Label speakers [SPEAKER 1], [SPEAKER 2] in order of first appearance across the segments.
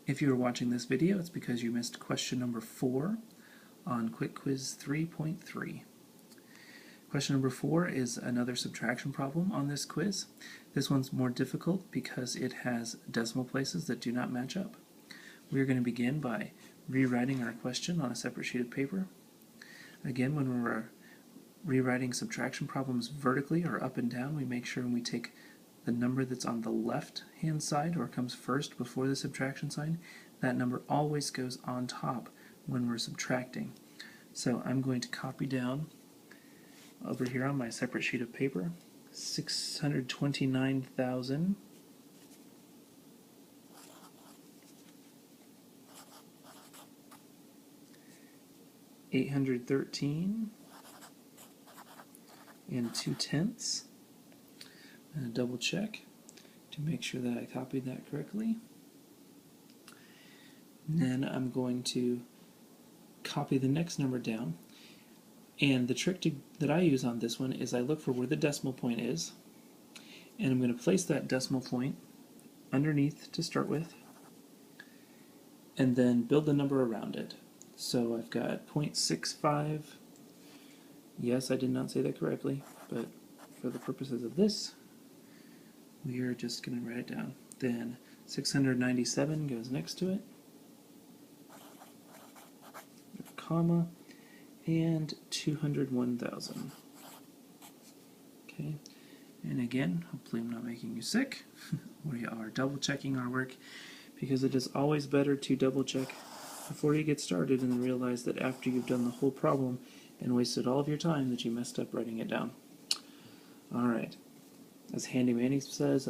[SPEAKER 1] If you are watching this video, it's because you missed question number 4 on Quick Quiz 3.3. Question number 4 is another subtraction problem on this quiz. This one's more difficult because it has decimal places that do not match up. We are going to begin by rewriting our question on a separate sheet of paper. Again, when we're rewriting subtraction problems vertically or up and down, we make sure we take the number that's on the left hand side or comes first before the subtraction sign. That number always goes on top when we're subtracting. So I'm going to copy down over here on my separate sheet of paper 629,000 813 and 2/10. I'm going to double check to make sure that I copied that correctly. And then I'm going to copy the next number down. And the trick that I use on this one is I look for where the decimal point is, and I'm going to place that decimal point underneath to start with, and then build the number around it. So I've got 0.65. Yes, I did not say that correctly, but for the purposes of this, we are just going to write it down. Then 697 goes next to it, comma, and 201,000. Okay, and again, hopefully I'm not making you sick. We are double checking our work because it is always better to double check before you get started and then realize that after you've done the whole problem and wasted all of your time that you messed up writing it down. Alright, as Handy Manny says,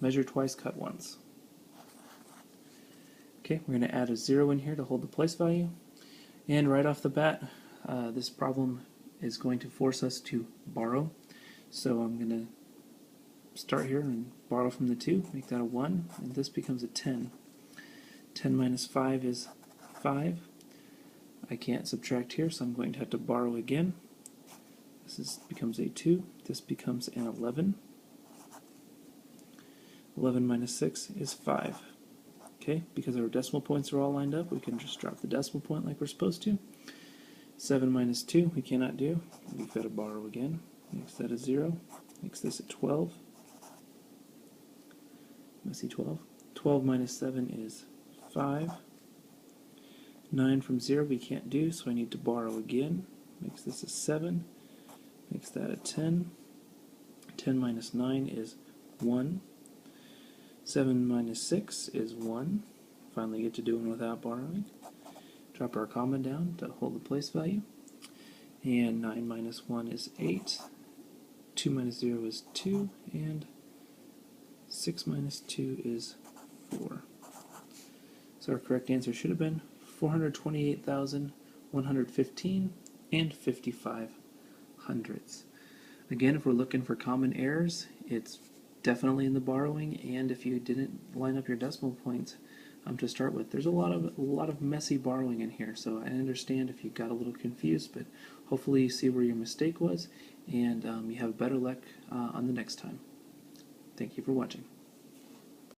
[SPEAKER 1] measure twice, cut once. Okay, we're going to add a 0 in here to hold the place value. And right off the bat, this problem is going to force us to borrow. So I'm going to start here and borrow from the 2, make that a 1, and this becomes a 10. 10 minus 5 is 5. I can't subtract here, so I'm going to have to borrow again. This becomes a 2. This becomes an 11. 11 minus 6 is 5. Okay, because our decimal points are all lined up, we can just drop the decimal point like we're supposed to. 7 minus 2 we cannot do. We've got to borrow again. Makes that a 0. Makes this a 12. Let's see, 12. 12 minus 7 is 5. 9 from 0 we can't do, so I need to borrow again. Makes this a 7. Makes that a 10. 10 minus 9 is 1. 7 minus 6 is 1. Finally get to doing without borrowing. Drop our comma down to hold the place value. And 9 minus 1 is 8. 2 minus 0 is 2. And 6 minus 2 is 4. So our correct answer should have been 428,115 and 55 hundredths. Again, if we're looking for common errors, it's definitely in the borrowing, and if you didn't line up your decimal points to start with, there's a lot of messy borrowing in here. So I understand if you got a little confused, but hopefully you see where your mistake was, and you have better luck on the next time. Thank you for watching.